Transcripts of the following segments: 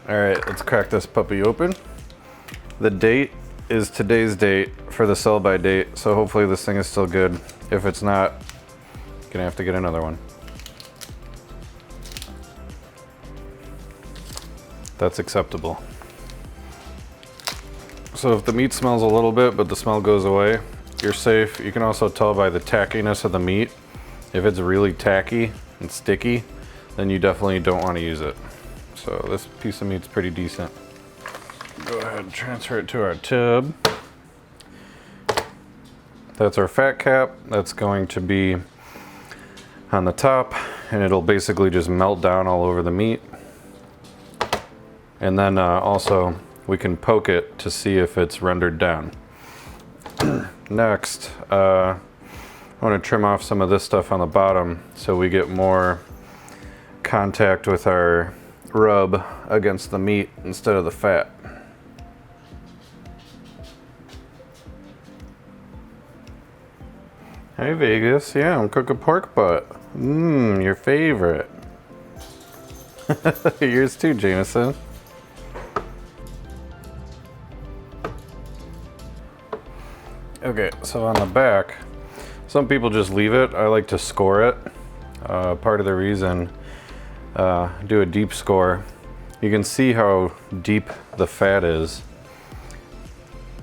All right, let's crack this puppy open. The date is today's date for the sell by date, so hopefully this thing is still good. If it's not, gonna have to get another one. That's acceptable. So if the meat smells a little bit, but the smell goes away, you're safe. You can also tell by the tackiness of the meat. If it's really tacky and sticky, then you definitely don't want to use it. So this piece of meat's pretty decent. Go ahead and transfer it to our tub. That's our fat cap. That's going to be on the top, and it'll basically just melt down all over the meat. And then also we can poke it to see if it's rendered down. Next, I want to trim off some of this stuff on the bottom so we get more contact with our rub against the meat instead of the fat. Hey Vegas, yeah, I'm cooking pork butt. Your favorite. Yours too, Jameson. Okay, so on the back, some people just leave it. I like to score it. Part of the reason, do a deep score. You can see how deep the fat is.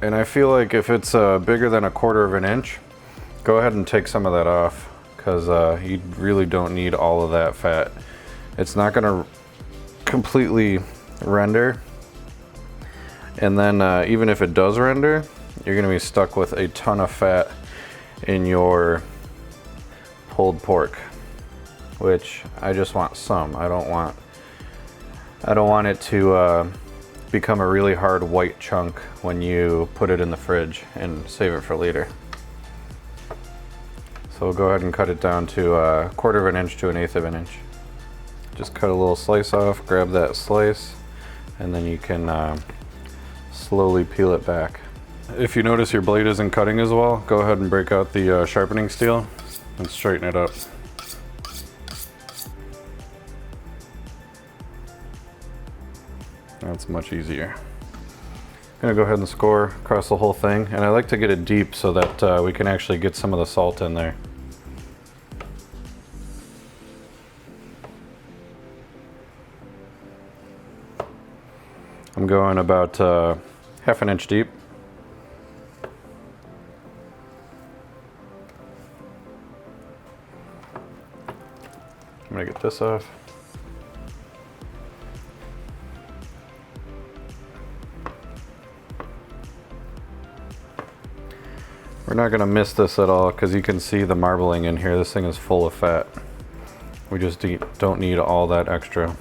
And I feel like if it's bigger than 1/4 of an inch, go ahead and take some of that off, because you really don't need all of that fat. It's not gonna completely render. And then even if it does render, you're gonna be stuck with a ton of fat in your pulled pork, which I just want some. I don't want it to become a really hard white chunk when you put it in the fridge and save it for later. So we'll go ahead and cut it down to 1/4 of an inch to 1/8 of an inch. Just cut a little slice off, grab that slice, and then you can slowly peel it back. If you notice your blade isn't cutting as well, go ahead and break out the sharpening steel and straighten it up. That's much easier. I'm gonna go ahead and score across the whole thing, and I like to get it deep so that we can actually get some of the salt in there. I'm going about 1/2 an inch deep. I'm gonna get this off. We're not gonna miss this at all because you can see the marbling in here. This thing is full of fat. We just don't need all that extra.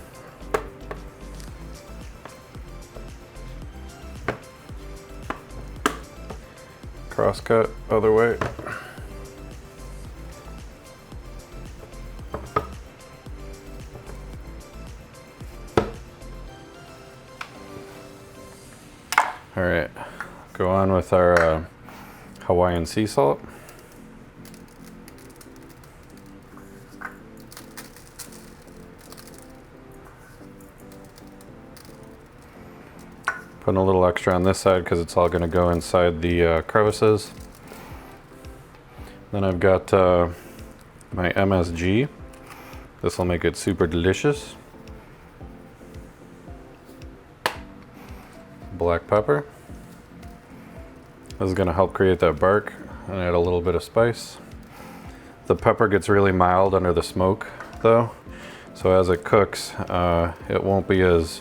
Cross cut, other way. All right, go on with our Hawaiian sea salt. Putting a little extra on this side because it's all going to go inside the crevices. Then I've got my MSG. This will make it super delicious. Black pepper. This is going to help create that bark and add a little bit of spice. The pepper gets really mild under the smoke though, so as it cooks it won't be as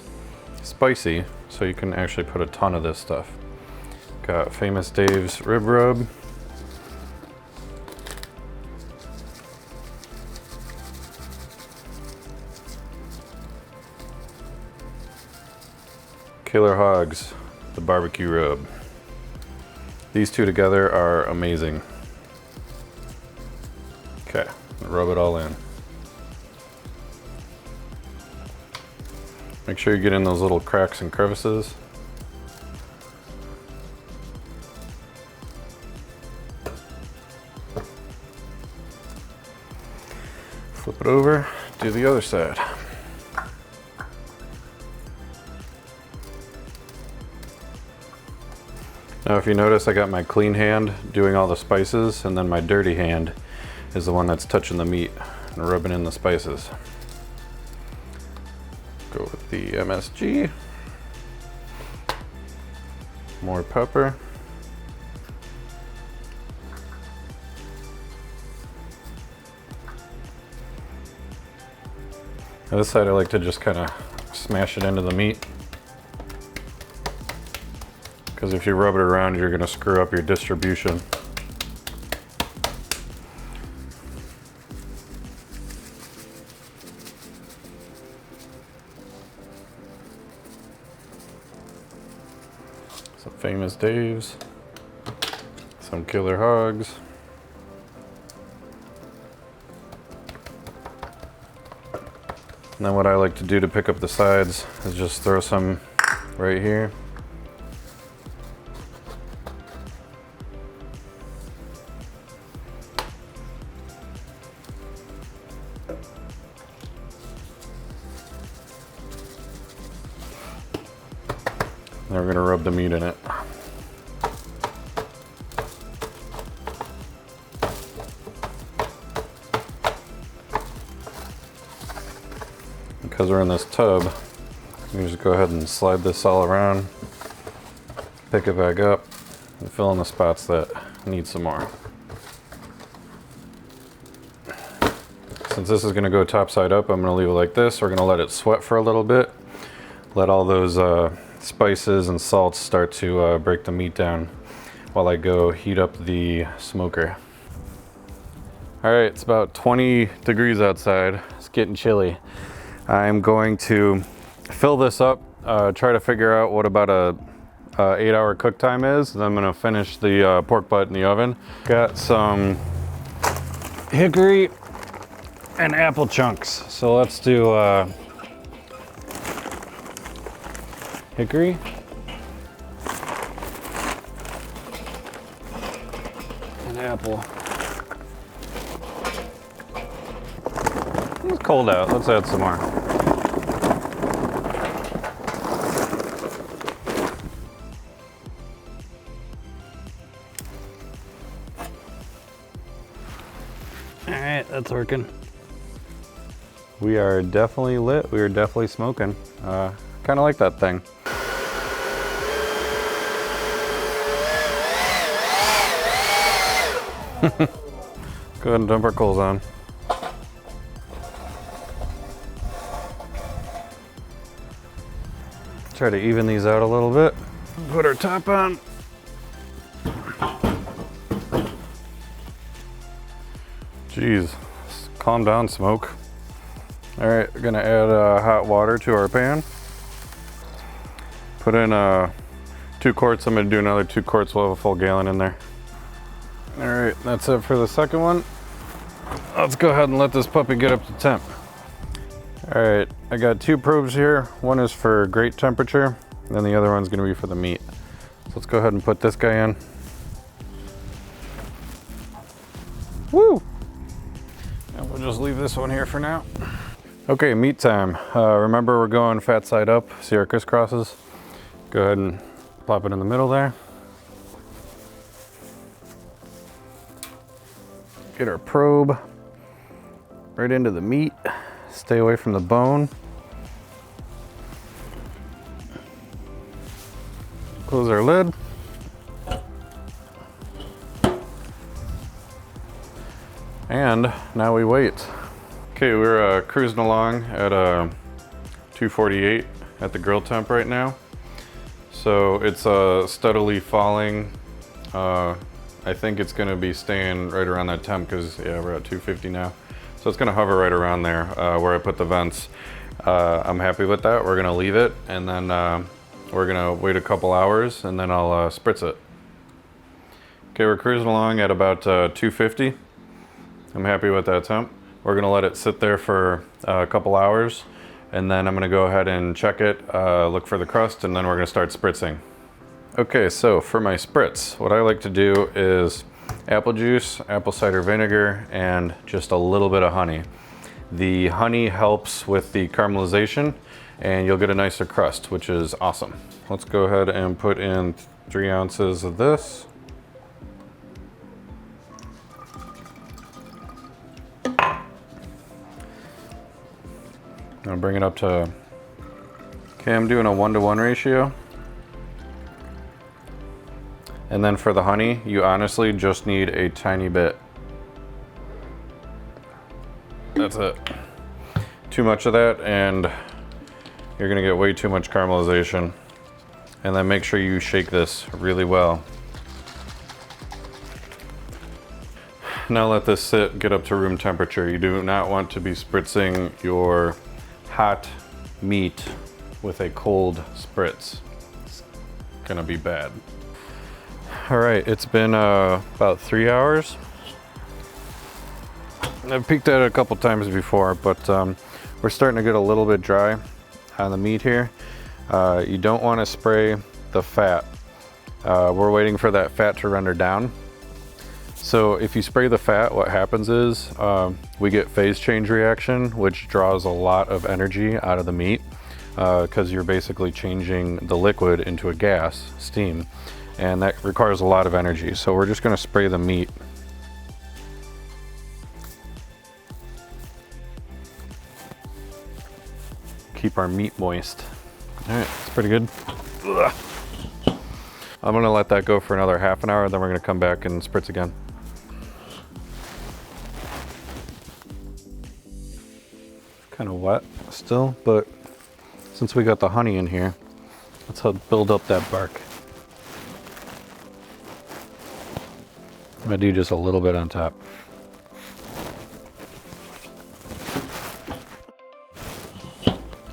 spicy, so you can actually put a ton of this stuff. Got Famous Dave's rib rub. Killer Hogs, the barbecue rub. These two together are amazing. Okay, rub it all in. Make sure you get in those little cracks and crevices. Flip it over, do the other side. Now if you notice, I got my clean hand doing all the spices, and then my dirty hand is the one that's touching the meat and rubbing in the spices. Go with the MSG. More pepper. Now this side I like to just kind of smash it into the meat, because if you rub it around, you're going to screw up your distribution. Some Famous Dave's, some Killer Hogs. And then what I like to do to pick up the sides is just throw some right here. Now we're going to rub the meat in it. Because we're in this tub, you just go ahead and slide this all around, pick it back up, and fill in the spots that need some more. Since this is going to go top side up, I'm going to leave it like this. We're going to let it sweat for a little bit, let all those spices and salts start to break the meat down while I go heat up the smoker. All right, it's about 20 degrees outside. It's getting chilly. I'm going to fill this up, try to figure out what about a 8-hour cook time is. Then I'm gonna finish the pork butt in the oven. Got some hickory and apple chunks. So let's do hickory. And apple. It's cold out, let's add some more. All right, that's working. We are definitely lit, we are definitely smoking. Kind of like that thing. Go ahead and dump our coals on. Try to even these out a little bit. Put our top on. Jeez, calm down, smoke. All right, we're gonna add hot water to our pan. Put in 2 quarts. I'm gonna do another 2 quarts. We'll have a full gallon in there. All right, that's it for the second one. Let's go ahead and let this puppy get up to temp. All right, I got 2 probes here. One is for grate temperature, and then the other one's gonna be for the meat. So let's go ahead and put this guy in. Woo! And we'll just leave this one here for now. Okay, meat time. Remember, we're going fat side up. See our crisscrosses? Go ahead and plop it in the middle there. Get our probe right into the meat. Stay away from the bone. Close our lid. And now we wait. Okay, we're cruising along at 248 at the grill temp right now. So it's steadily falling. I think it's gonna be staying right around that temp because yeah, we're at 250 now. So it's gonna hover right around there where I put the vents. I'm happy with that. We're gonna leave it and then we're gonna wait a couple hours and then I'll spritz it. Okay, we're cruising along at about 250. I'm happy with that temp. We're gonna let it sit there for a couple hours and then I'm gonna go ahead and check it, look for the crust, and then we're gonna start spritzing. Okay, so for my spritz, what I like to do is apple juice, apple cider vinegar, and just a little bit of honey. The honey helps with the caramelization and you'll get a nicer crust, which is awesome. Let's go ahead and put in 3 ounces of this. I'll bring it up to, okay, I'm doing a 1-to-1 ratio. And then for the honey, you honestly just need a tiny bit. That's it. Too much of that and you're gonna get way too much caramelization. And then make sure you shake this really well. Now let this sit, get up to room temperature. You do not want to be spritzing your hot meat with a cold spritz. It's gonna be bad. All right, it's been about 3 hours. I've peeked at it a couple times before, but we're starting to get a little bit dry on the meat here. You don't want to spray the fat. We're waiting for that fat to render down. So if you spray the fat, what happens is we get phase change reaction, which draws a lot of energy out of the meat because you're basically changing the liquid into a gas, steam, and that requires a lot of energy. So we're just going to spray the meat. Keep our meat moist. All right, it's pretty good. Ugh. I'm gonna let that go for another half an hour, then we're gonna come back and spritz again. Kind of wet still, but since we got the honey in here, let's help build up that bark. I'm gonna do just a little bit on top.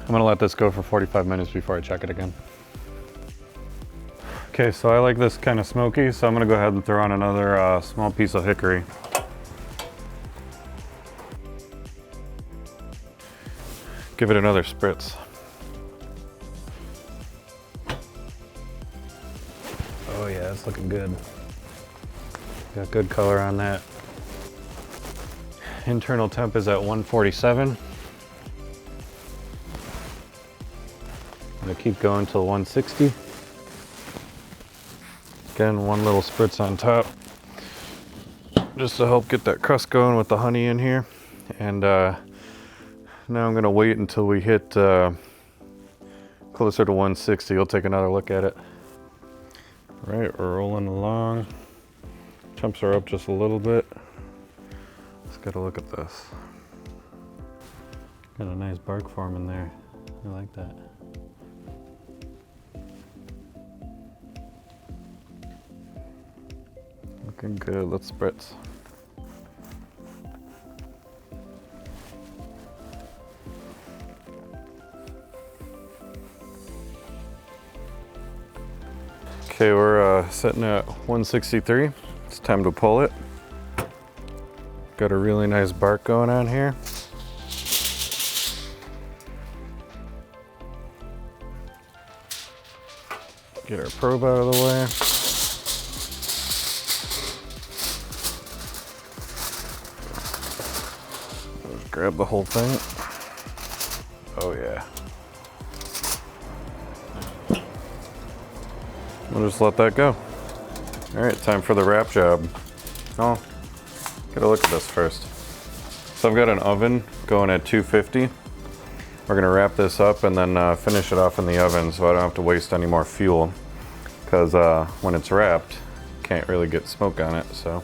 I'm gonna let this go for 45 minutes before I check it again. Okay, so I like this kind of smoky, so I'm gonna go ahead and throw on another small piece of hickory. Give it another spritz. Oh yeah, it's looking good. Got good color on that. Internal temp is at 147. I'm gonna keep going till 160. Again, one little spritz on top, just to help get that crust going with the honey in here. And now I'm gonna wait until we hit closer to 160. We'll take another look at it. All right, we're rolling along. Temps are up just a little bit. Let's get a look at this. Got a nice bark form in there. I like that. Looking good, let's spritz. Okay, we're sitting at 163. It's time to pull it. Got a really nice bark going on here. Get our probe out of the way. Grab the whole thing. Oh yeah. We'll just let that go. All right, time for the wrap job. Oh, get a look at this first. So I've got an oven going at 250. We're gonna wrap this up and then finish it off in the oven so I don't have to waste any more fuel, because when it's wrapped, can't really get smoke on it, so.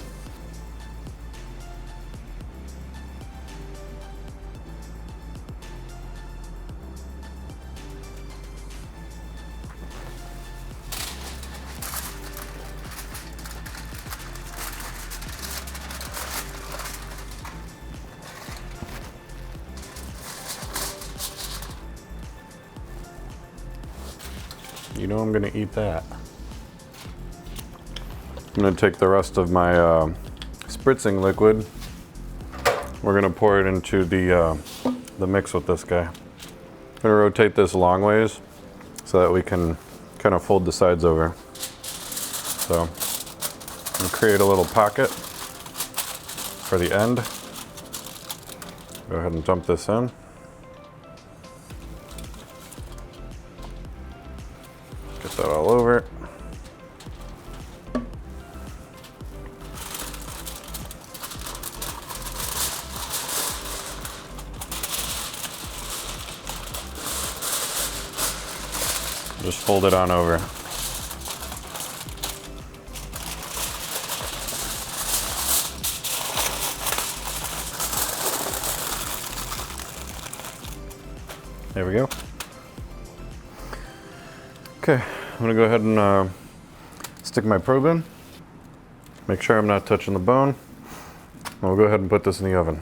You know I'm gonna eat that. I'm gonna take the rest of my spritzing liquid. We're gonna pour it into the mix with this guy. I'm gonna rotate this long ways so that we can kind of fold the sides over. So I'm gonna create a little pocket for the end. Go ahead and dump this in. Get that all over. Just fold it on over. There we go. Okay, I'm gonna go ahead and stick my probe in. Make sure I'm not touching the bone. We'll go ahead and put this in the oven.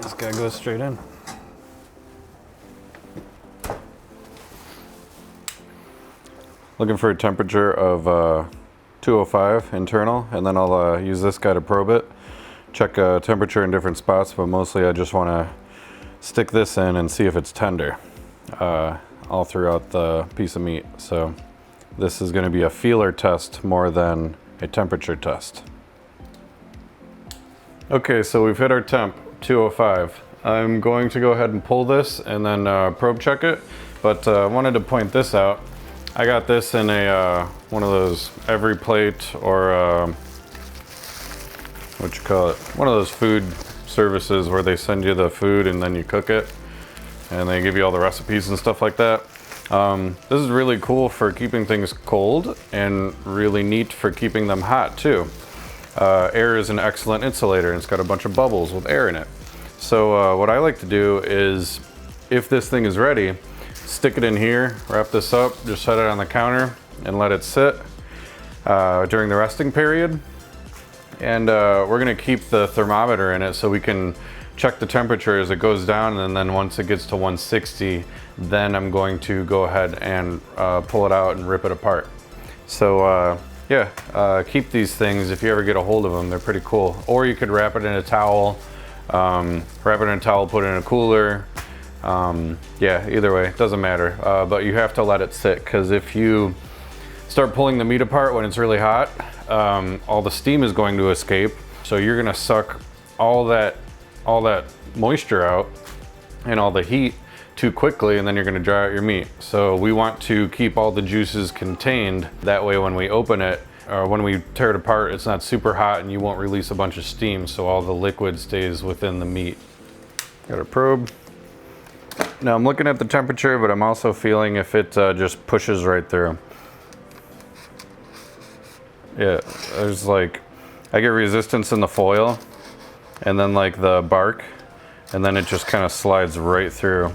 This guy goes straight in. Looking for a temperature of 205 internal, and then I'll use this guy to probe it. Check temperature in different spots, but mostly I just want to stick this in and see if it's tender all throughout the piece of meat. So this is going to be a feeler test more than a temperature test. Okay, so we've hit our temp, 205. I'm going to go ahead and pull this and then probe check it, but I wanted to point this out. I got this in a one of those every plate or what you call it, one of those food services where they send you the food and then you cook it and they give you all the recipes and stuff like that. This is really cool for keeping things cold and really neat for keeping them hot too. Air is an excellent insulator and it's got a bunch of bubbles with air in it. So what I like to do is, if this thing is ready, stick it in here, wrap this up, just set it on the counter and let it sit during the resting period. And we're gonna keep the thermometer in it so we can check the temperature as it goes down, and then once it gets to 160, then I'm going to go ahead and pull it out and rip it apart. So yeah, keep these things if you ever get a hold of them. They're pretty cool. Or you could wrap it in a towel, put it in a cooler. Yeah, either way, it doesn't matter. But you have to let it sit, because if you start pulling the meat apart when it's really hot, all the steam is going to escape. So you're gonna suck all that moisture out and all the heat too quickly, and then you're gonna dry out your meat. So we want to keep all the juices contained. That way when we open it, or when we tear it apart, it's not super hot and you won't release a bunch of steam, so all the liquid stays within the meat. Got a probe. Now I'm looking at the temperature, but I'm also feeling if it just pushes right through. Yeah, there's like, I get resistance in the foil and then like the bark, and then it just kind of slides right through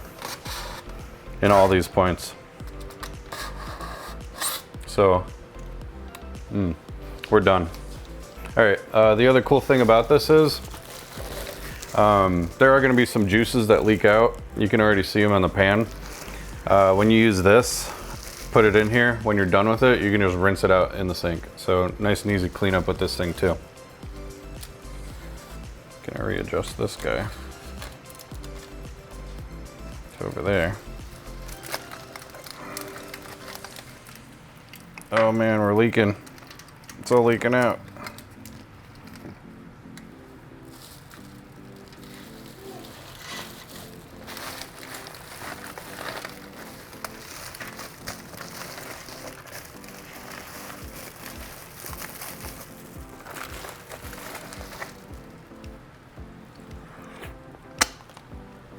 in all these points. So, we're done. All right, the other cool thing about this is there are gonna be some juices that leak out. You can already see them on the pan. When you use this, put it in here, when you're done with it, you can just rinse it out in the sink. So nice and easy cleanup with this thing too. Can I readjust this guy? It's over there. Oh man, we're leaking. It's all leaking out.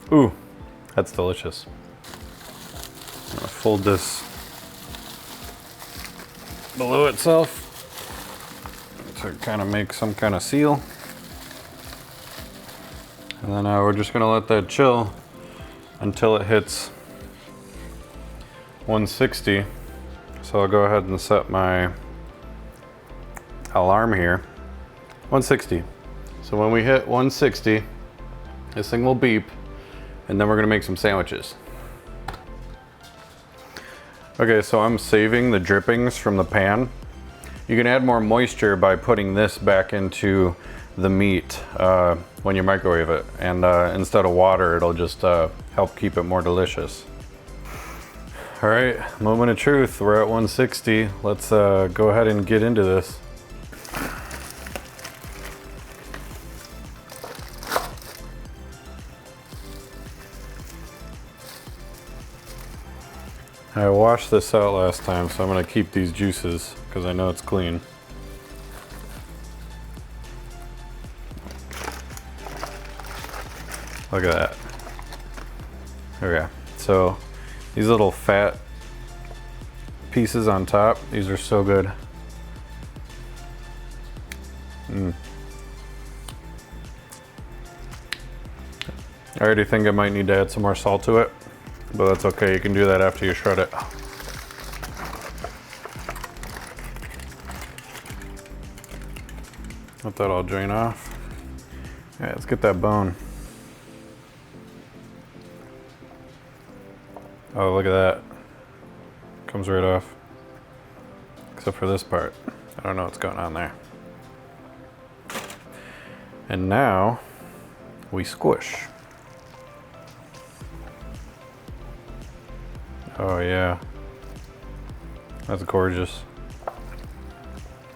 Ooh, that's delicious. I'm gonna fold this below itself to kind of make some kind of seal. And then we're just gonna let that chill until it hits 160. So I'll go ahead and set my alarm here. 160. So when we hit 160, this thing will beep, and then we're gonna make some sandwiches. Okay, so I'm saving the drippings from the pan. You can add more moisture by putting this back into the meat when you microwave it. And instead of water, it'll just help keep it more delicious. All right, moment of truth. We're at 160. Let's go ahead and get into this. I washed this out last time, so I'm gonna keep these juices because I know it's clean. Look at that. Okay, so These little fat pieces on top, these are so good. I already think I might need to add some more salt to it, but that's okay. You can do that after you shred it. Let that all drain off. All right, let's get that bone. Oh, look at that. Comes right off. Except for this part. I don't know what's going on there. And now we squish. Oh yeah. That's gorgeous.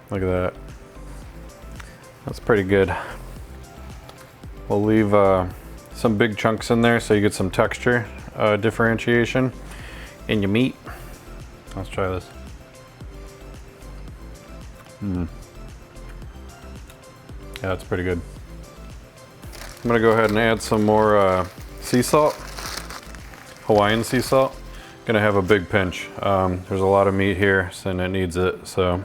Look at that. That's pretty good. We'll leave some big chunks in there so you get some texture differentiation in your meat. Let's try this. Yeah, that's pretty good. I'm gonna go ahead and add some more sea salt, Hawaiian sea salt. Gonna have a big pinch. There's a lot of meat here, and it needs it, so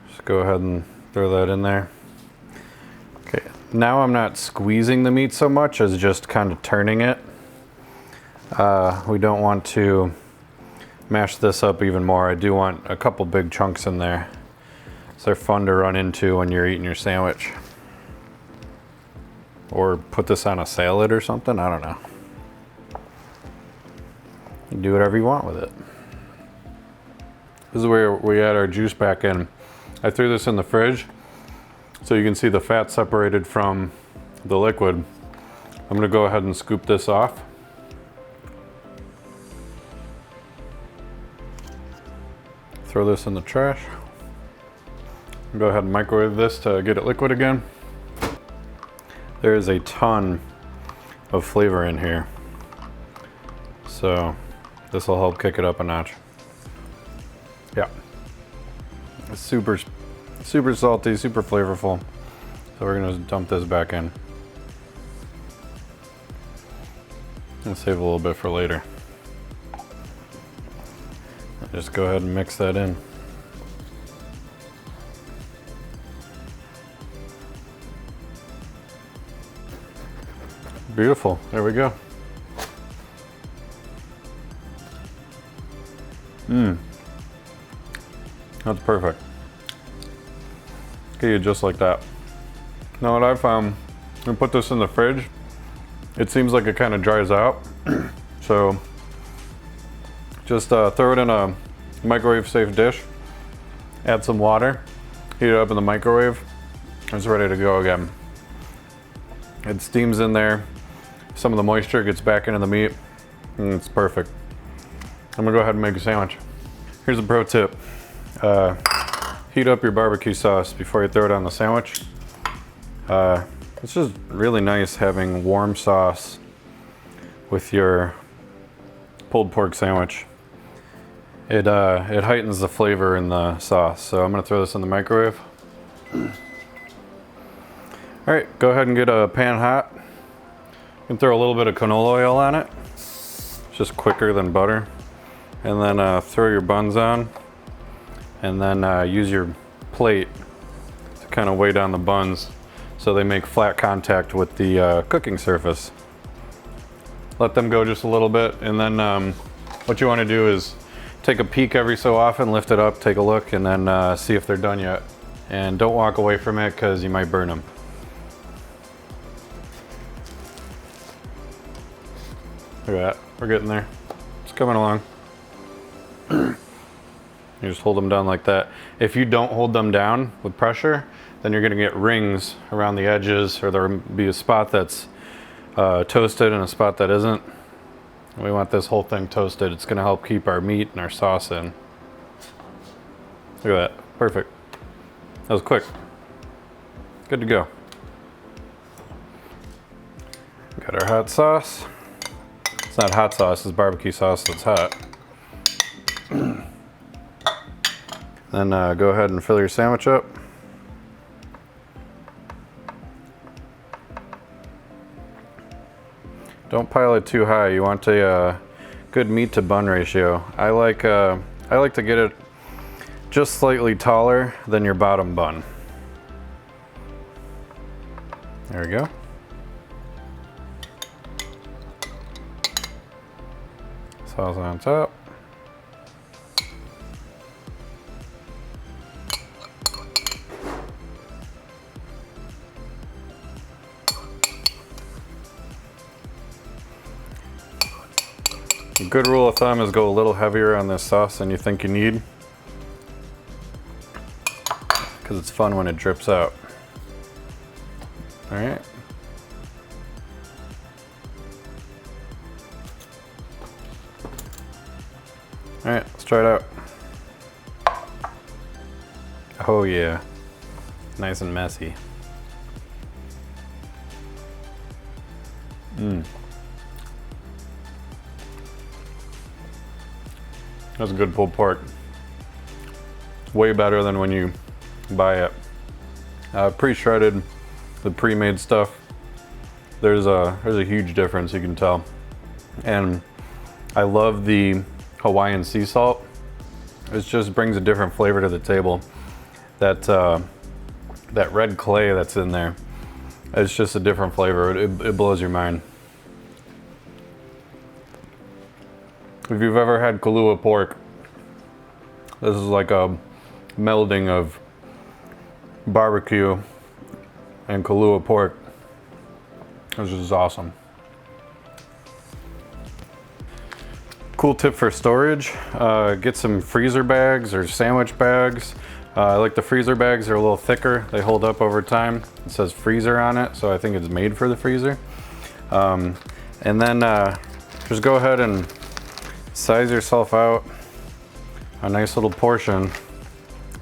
just go ahead and throw that in there. Okay, now I'm not squeezing the meat so much as just kind of turning it. We don't want to mash this up even more. I do want a couple big chunks in there, so they're fun to run into when you're eating your sandwich. Or put this on a salad or something, I don't know. You do whatever you want with it. This is where we add our juice back in. I threw this in the fridge so you can see the fat separated from the liquid. I'm gonna go ahead and scoop this off. Throw this in the trash. Go ahead and microwave this to get it liquid again. There is a ton of flavor in here, so this will help kick it up a notch. Yeah, it's super salty, super flavorful. So we're gonna dump this back in and save a little bit for later. Just go ahead and mix that in. Beautiful, there we go. That's perfect. Get you just like that. Now what I found, when I put this in the fridge, it seems like it kind of dries out. So just throw it in a microwave safe dish, add some water, heat it up in the microwave, it's ready to go again. It steams in there, some of the moisture gets back into the meat, and it's perfect. I'm gonna go ahead and make a sandwich. Here's a pro tip. Heat up your barbecue sauce before you throw it on the sandwich. It's just really nice having warm sauce with your pulled pork sandwich. It heightens the flavor in the sauce. So I'm gonna throw this in the microwave. All right, go ahead and get a pan hot. You can throw a little bit of canola oil on it. It's just quicker than butter. And then throw your buns on. And then use your plate to kind of weigh down the buns so they make flat contact with the cooking surface. Let them go just a little bit, and then what you want to do is take a peek every so often, lift it up, take a look, and then see if they're done yet. And don't walk away from it because you might burn them. Look at that, we're getting there. It's coming along. You just hold them down like that. If you don't hold them down with pressure, then you're gonna get rings around the edges, or there'll be a spot that's toasted and a spot that isn't. We want this whole thing toasted. It's gonna help keep our meat and our sauce in. Look at that, perfect. That was quick. Good to go. Got our hot sauce. It's not hot sauce, it's barbecue sauce that's hot. Then go ahead and fill your sandwich up. Don't pile it too high. You want to good meat to bun ratio. I like to get it just slightly taller than your bottom bun. There we go. Sauce on top. A good rule of thumb is go a little heavier on this sauce than you think you need, because it's fun when it drips out. All right. All right, let's try it out. Oh yeah, nice and messy. That's a good pulled pork. Way better than when you buy it pre-shredded, the pre-made stuff. There's a huge difference, you can tell. And I love the Hawaiian sea salt. It just brings a different flavor to the table. That red clay that's in there, it's just a different flavor. It blows your mind. If you've ever had Kalua pork, this is like a melding of barbecue and Kalua pork. This is awesome. Cool tip for storage, get some freezer bags or sandwich bags. I like the freezer bags, they're a little thicker, they hold up over time. It says freezer on it, so I think it's made for the freezer. And then just go ahead and size yourself out a nice little portion.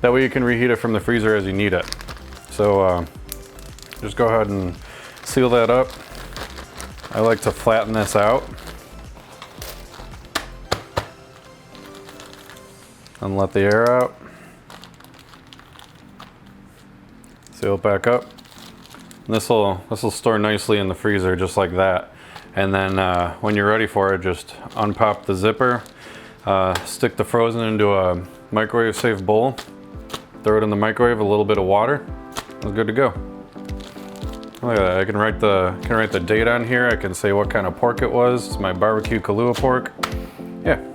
That way you can reheat it from the freezer as you need it. So just go ahead and seal that up. I like to flatten this out and let the air out. Seal it back up. This will store nicely in the freezer just like that. And then when you're ready for it, just unpop the zipper, stick the frozen into a microwave safe bowl, throw it in the microwave, a little bit of water, it's good to go. Look at that, I can write the date on here, I can say what kind of pork it was. It's my barbecue Kalua pork. Yeah,